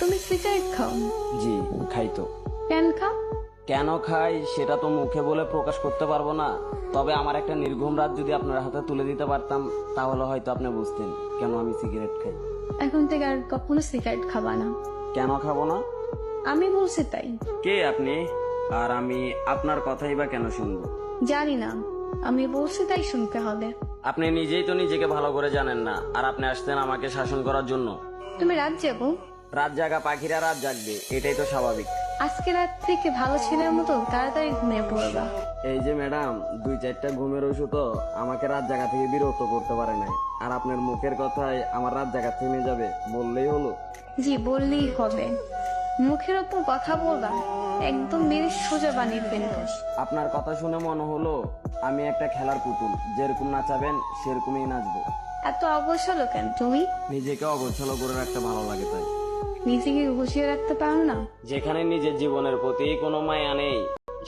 তুমি সিগারেট খাও? জি খাই তো। কেন খাও? কেন খাই সেটা তো মুখে বলে প্রকাশ করতে পারবো না, তবে আমার একটা নির্ঘুম রাত যদি আপনার হাতে তুলে দিতে পারতাম তাহলে হয়তো আপনি বুঝতেন কেন আমি সিগারেট খাই। এখন থেকে আর কখনো সিগারেট খাবা না। কেন খাবো না? আমি বলছি তাই। কে আপনি? আর আমি আপনার কথাই বা কেন শুনবো? জানি না, আমি বলছি তাই শুনতে হবে। আপনি নিজেই তো নিজেকে ভালো করে জানেন না, আর আপনি আসতেন আমাকে শাসন করার জন্য। তুমি রাত যাবো? রাত জাগা পাখিরা রাত জাগবে, এটাই তো স্বাভাবিক। আজকে রাত থেকে ভালো ছেলের মতো তাড়াতাড়ি ঘুমিয়ে পড়বা। এই যে ম্যাডাম, 2-4টা ঘুমের ওষুধও আমাকে রাত জাগা থেকে বিরত করতে পারে নাই, আর আপনার মুখের কথায় আমার রাত জাগা থেমে যাবে বললেই হলো। জি বললেই হবে। মুখের ওপর কথা বলবা, একদম মেরে সোজা বানিয়ে ফেলবো। আপনার কথা শুনে মনে হলো আমি একটা খেলার পুতুল, যেরকম নাচাবেন সেরকমই নাচবো। এত অবসলো কেন তুমি? নিজেকে অগোছালো করে রাখতে ভালো লাগে তাই। নিজেকে গুছিয়ে রাখতে পারো না? যেখানে নিজের জীবনের প্রতি কোনো মায়া নেই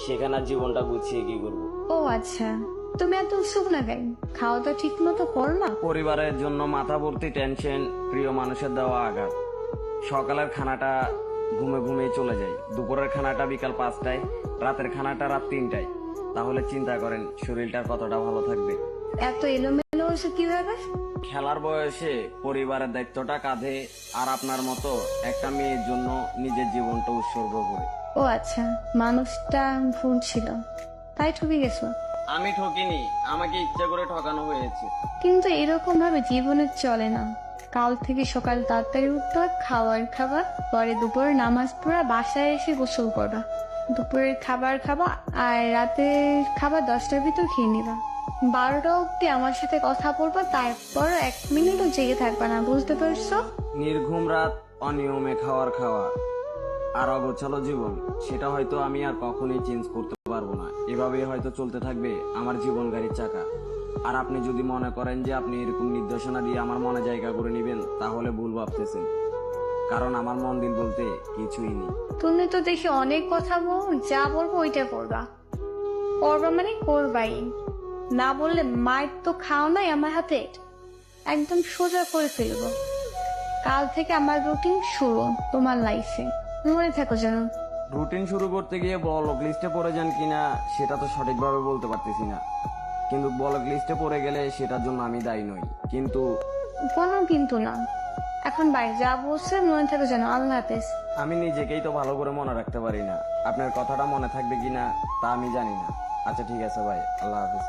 সেখানে আর জীবনটা গুছিয়ে কি করবো? ও আচ্ছা, তুমি এত উৎসুক না কেন? খাওয়া দাওয়া ঠিক মতো করো না? পরিবারের জন্য মাথা ভর্তি টেনশন, প্রিয় মানুষের দেওয়া আঘাত। সকালের খানাটা ঘুমে ঘুমিয়ে চলে যায়, দুপুরের খানাটা বিকাল 5টায়, রাতের খানাটা রাত 3টায়। তাহলে চিন্তা করেন শরীরটার কতটা ভালো থাকবে। এত এলোমেলো হয়েছে কিভাবে? খেলার বয়সে পরিবারের দায়িত্বটা কাঁধে, আর আপনার মতো একটা মেয়ের জন্য নিজের জীবনটা উৎসর্গ করে। ও আচ্ছা, মানুষটা ভুল ছিল তাই ঠকে গেছো। আমি ঠকিনি, আমাকে ইচ্ছা করে ঠকানো হয়েছে। কিন্তু এরকম ভাবে জীবনে চলে না। কাল থেকে সকাল তাড়াতাড়ি উঠতে হয়, খাবার খাবা, পরে দুপুরে নামাজ পড়া, বাসায় এসে গোসল করবা, দুপুরের খাবার খাবা, আর রাতের খাবার 10টার ভিতর খেয়ে নিবা। 12টা অব্দি আমার সাথে কথা বলবা, তারপর 1 মিনিটও জেগে থাকবা না, বুঝতে পারছো? নির্ঘুম রাত, অনিয়মে খাওয়া আর অগোছালো জীবন, সেটা হয়তো আমি আর কখনোই চেঞ্জ করতে পারবো না। এভাবেই হয়তো চলতে থাকবে আমার জীবন গাড়ির চাকা। আর আপনি যদি মনে করেন যে আপনি এরকম নির্দেশনা দিয়ে আমার মনে জায়গা করে নেবেন তাহলে ভুল ভাবতেছেন, কারণ আমার মন দিল বলতে কিছুই নেই। তুমি তো দেখি অনেক কথা বল, যা বলবো ওইটা করবা। করবা মানে করবাই, না বললে মায়ের তো খাও নাই আমার হাতে, একদম সোজা করে ফেলবো। কাল থেকে আমার রুটিন শুরু তোমার লাইফে, মনে থাকো যেন। রুটিন শুরু করতে গিয়ে ব্লক লিস্টে পড়ে যান কিনা সেটা তো সঠিকভাবে বলতে পারতেছি না, কিন্তু ব্লক লিস্টে পড়ে গেলে সেটার জন্য আমি দায়ী নই। কিন্তু কোনো কিন্তু না, এখন বাইরে যা বলছে মনে থাকো যেন। আল্লাহ হাফেজ। আমি নিজেকেই তো ভালো করে মনে রাখতে পারি না, আপনার কথাটা মনে থাকবে কিনা তা আমি জানি না। আচ্ছা ঠিক আছে ভাই, আল্লাহ হাফেজ।